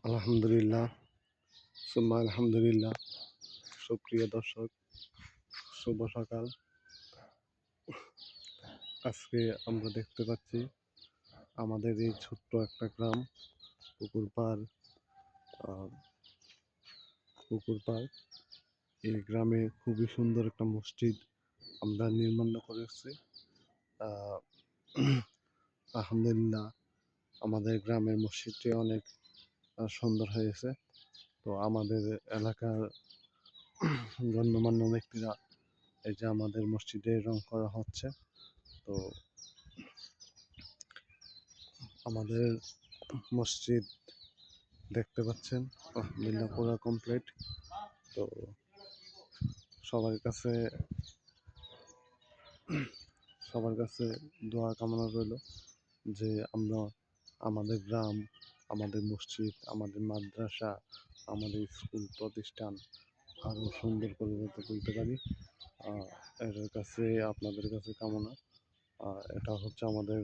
আলহামদুলিল্লাহ, সুম্মা আলহামদুলিল্লাহ। সুপ্রিয় দর্শক, শুভ সকাল। আজকে আমরা দেখতে পাচ্ছি আমাদের এই ছোট্ট একটা গ্রাম পুকুরপাড়। আহ, পুকুরপাড় এই গ্রামে খুবই সুন্দর একটা মসজিদ আমরা নির্মাণ করেছি। আহ, আলহামদুলিল্লাহ, আমাদের গ্রামের মসজিদটি অনেক সুন্দর হয়েছে। তো আমাদের এলাকার গণ্যমান্য ব্যক্তিরা এই যে আমাদের মসজিদে রং করা হচ্ছে। তো আমাদের মসজিদ দেখতে পাচ্ছেন আলহামদুলিল্লাহ পুরো কমপ্লিট। তো সবার কাছে সবার কাছে দোয়া কামনা রইল যে আমরা আমাদের গ্রাম, আমাদের মসজিদ, আমাদের মাদ্রাসা, আমাদের স্কুল প্রতিষ্ঠান আরও সুন্দর করে যাতে তুলতে পারি। এর কাছে আপনাদের কাছে কামনা। এটা হচ্ছে আমাদের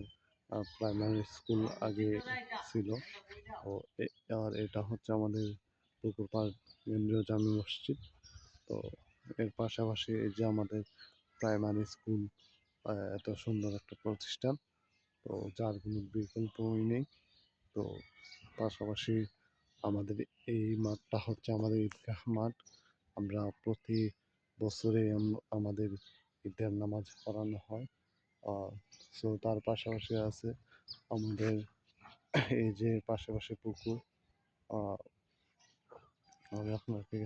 প্রাইমারি স্কুল আগে ছিল। ও আর এটা হচ্ছে আমাদের পুকুরপাড় কেন্দ্রীয় জামে মসজিদ। তো এর পাশাপাশি এই যে আমাদের প্রাইমারি স্কুল, এত সুন্দর একটা প্রতিষ্ঠান, তো যার কোনো বিকল্পই নেই। তো পাশাপাশি আমাদের এই মাঠটা হচ্ছে আমাদের ঈদগাহ মাঠ। আমরা প্রতি বছরে আমাদের ঈদের নামাজ পড়ানো হয়। সো তার পাশাপাশি আছে আমাদের এই যে পাশাপাশি পুকুর। আমি আপনাকে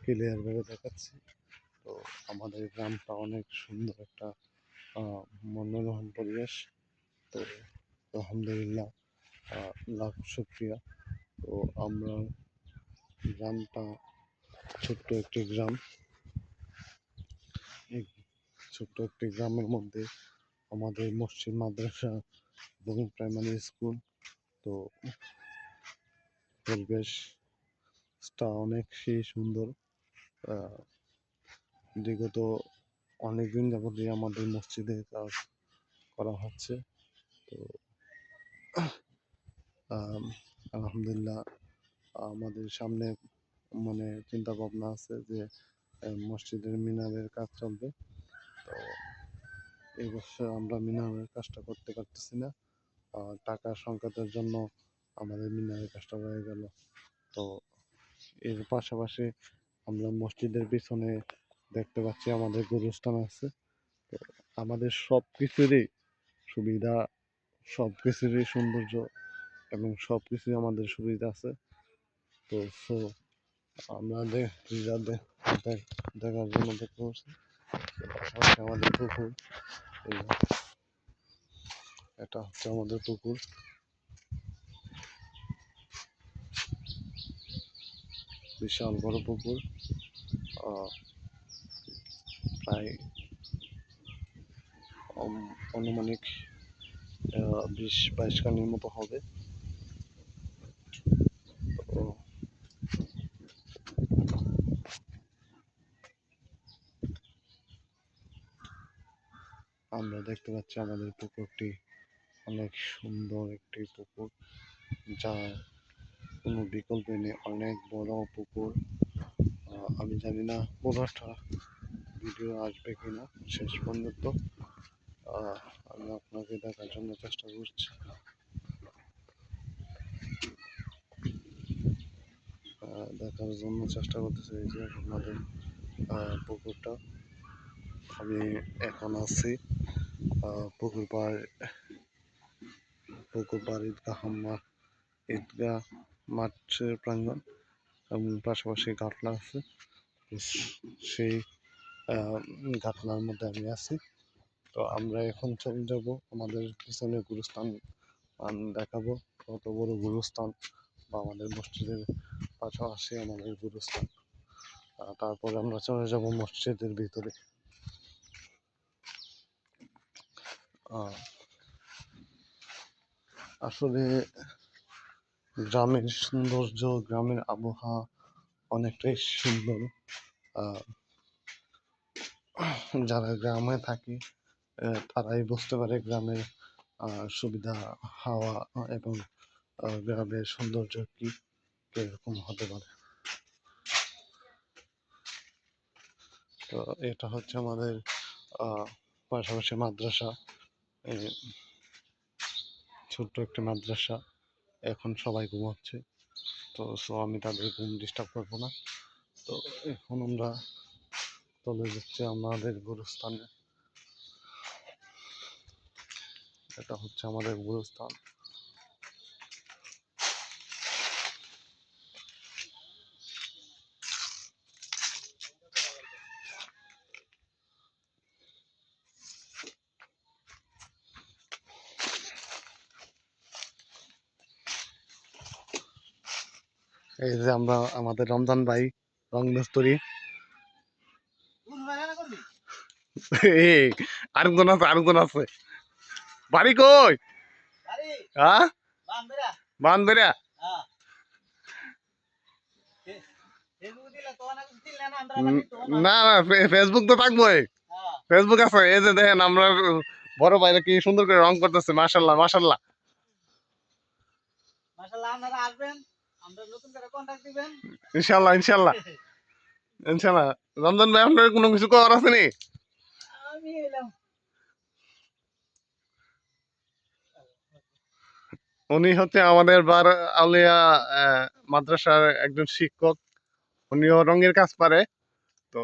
ক্লিয়ার ভাবে দেখাচ্ছি। তো আমাদের গ্রামটা অনেক সুন্দর একটা মনোরম পরিবেশ। তো আলহামদুলিল্লাহ, লাখ শুক্রিয়া। তো আমরা গ্রামটা ছোট্ট একটি গ্রাম। এই ছোট্ট একটি গ্রামের মধ্যে আমাদের মসজিদ, মাদ্রাসা এবং প্রাইমারি স্কুল। তো পরিবেশটা অনেকই সুন্দর। বিগত অনেকদিন যাবতীয় আমাদের মসজিদে কাজ করা হচ্ছে। তো আলহামদুলিল্লাহ, আমাদের সামনে মানে চিন্তা ভাবনা আছে যে মসজিদের মিনারের কাজ চলবে। তো এই বছর আমরা মিনারের কাজটা করতে পারতেছি না, টাকার সংকটের জন্য আমাদের মিনারের কাজটা রয়ে গেল। তো এর পাশাপাশি আমরা মসজিদের পিছনে দেখতে পাচ্ছি আমাদের গুরুস্থান আছে। তো আমাদের সব কিছুরই সুবিধা, সব কিছুরই সৌন্দর্য এবং সব কিছুই আমাদের সুবিধা আছে। তো আমরা দেখার জন্য দেখতে পাচ্ছি পাশাপাশি আমাদের পুকুর। এটা হচ্ছে আমাদের পুকুর, বিশাল বড় পুকুর। প্রায় আনুমানিক 20-22 কানির মতো হবে। তো আমরা দেখতে পাচ্ছি আমাদের পুকুরটি অনেক সুন্দর একটি পুকুর, যা কোনো বিকল্প নেই। অনেক বড় পুকুর। আমি জানি না পুরোটা ভিডিও আসবে কিনা শেষ পর্যন্ত। আমি আপনাকে দেখার জন্য চেষ্টা করছি। দেখার জন্য চেষ্টা করতেছি এই যে আমাদের পুকুরটা। আমি এখন আছি পুকুরপাড় ঈদগাহ মাঠের প্রাঙ্গণ এবং পাশাপাশি ঘাটলা আছে। সেই ঘাটলার মধ্যে আমি আছি। তো আমরা এখন চলে যাব আমাদের পিছনে গুরুস্থান দেখাবো, কত বড় গুরুস্থান, বা আমাদের মসজিদের পাশাপাশি আমাদের গুরুস্থান। তারপরে আমরা চলে যাব মসজিদের ভিতরে। আসলে গ্রামের সৌন্দর্য, গ্রামের আবহাওয়া অনেকটাই সুন্দর। যারা গ্রামে থাকে তারাই বুঝতে পারে গ্রামের সুবিধা, হাওয়া এবং গ্রামের সৌন্দর্য কি। কিরকম হতে পারে। তো এটা হচ্ছে আমাদের পাশাপাশি মাদ্রাসা, এই ছোট্ট একটা মাদ্রাসা। এখন সবাই ঘুমাচ্ছে, তো আমি তাদের ঘুম ডিস্টার্ব করবো না। তো এখন আমরা চলে যাচ্ছি আমাদের গুরুস্থানে। এটা হচ্ছে আমাদের গুরুস্থান। এই যে আমরা আমাদের রমজান ভাই রং মিস্ত্রি। এই আরেকজন আছে বাড়ি কই? হ্যাঁ, বান্ধবেরা। না না, ফেসবুক তো থাকবোই, ফেসবুক আছে। এই যে দেখেন আমরা বড় ভাইরা কি সুন্দর করে রং করতেছে, মাশাআল্লাহ মাশাআল্লাহ। আপনারা আসবেন, আমরা নতুন করে কন্টাক্ট দিবেন ইনশাআল্লাহ ইনশাআল্লাহ ইনশাআল্লাহ। রমজান ভাই আপনার কোনো কিছু করার আছে নি? আমি এলাম। উনি হচ্ছে আমাদের বার আউলিয়া মাদ্রাসার একজন শিক্ষক। উনিও রঙের কাজ পারে। তো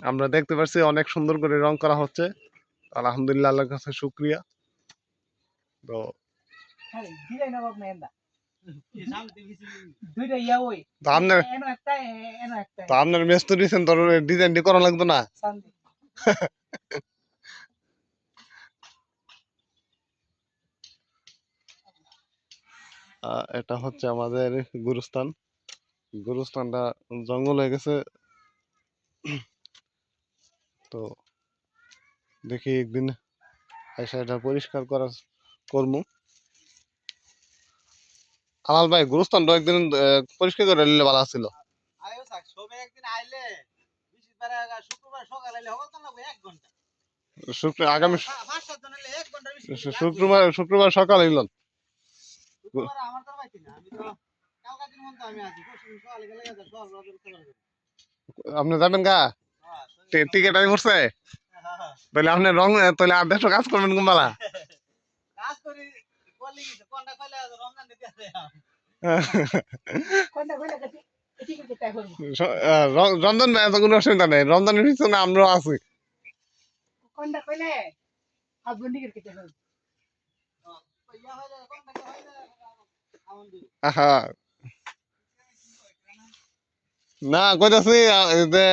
আমরা দেখতে পাচ্ছি অনেক সুন্দর করে রং করা হচ্ছে, আলহামদুলিল্লাহ, আল্লাহর কাছে শুকরিয়া। তো আপনার মেস্তু দিয়েছেন, তোর ডিজাইনটি করা লাগতো না? এটা হচ্ছে আমাদের গুরুস্থান। গুরুস্থানটা জঙ্গল হয়ে গেছে, তো দেখি একদিন এসে এটা পরিষ্কার করা করবো। আলাল ভাই, গুরুস্থানটা একদিন পরিষ্কার করে নিলে ভালো ছিল। আগামী শুক্রবার সকাল হইল। আপনি যাবেন গা? টিকিট আমি করছে, তাহলে আপনি রং, তাহলে 850 কাজ করবেন কুম্বালা। রমজান ভাই, কোনো অসুবিধা নেই, রমজানের পিছনে আমরাও আছি। হ্যাঁ, না কইতাছি যে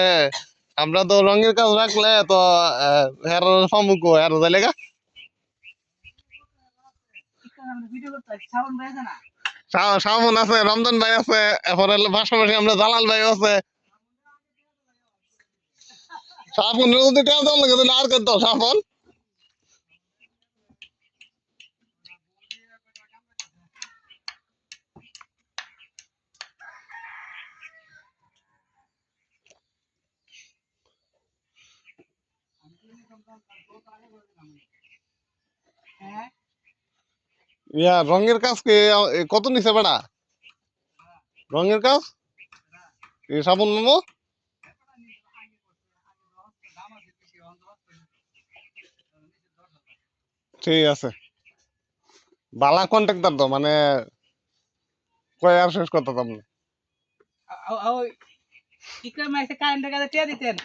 আমরা তো রঙের কাজ রাখলে তো হের সম্মুখ হের জায়গা শামুন আছে, রমজান ভাই আছে, এরপরে পাশাপাশি আমরা জালাল ভাই আছে। সাফন যদি টেয়া দেওয়ার লাগে তাহলে আর কত সাফন। ইয়া রঙের কাজ কি কত নিছে বেড়া? রঙের কাজ সাবন মামো? ঠিক আছে, বালা কন্ট্রাক্টর তো, মানে কয় আর শেষ করতে আপনি। ইকরাম এসে কারেন্টের কাছে টিয়া দিতেন।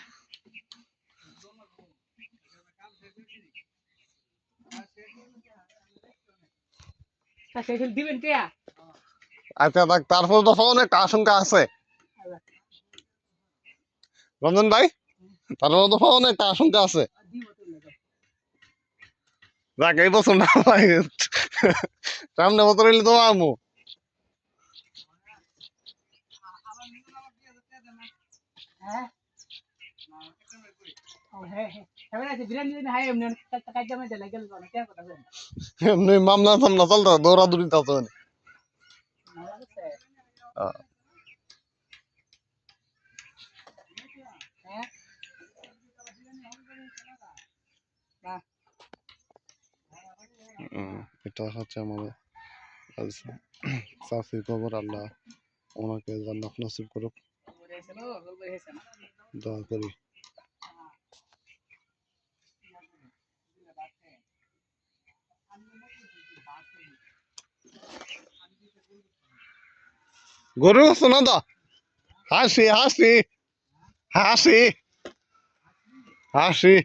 দিবেন টিয়া? আচ্ছা, তারপর তো অনেক আশঙ্কা আছে রঞ্জন ভাই, তারপর তো অনেক আশঙ্কা আছে। যাক, এই বছর না ভাই, সামনে বছর হইলে তো আমু। এমনি মামলা টামলা চলতো, দৌড়াদৌড়ি চলতো। এটা হচ্ছে আমাদের আর চাচির কবর আল্লাহ ওনাকে জান্নাত নসিব করুক, দোয়া করি। গরু শোনা দা, হাসি হাসি হাসি হাসি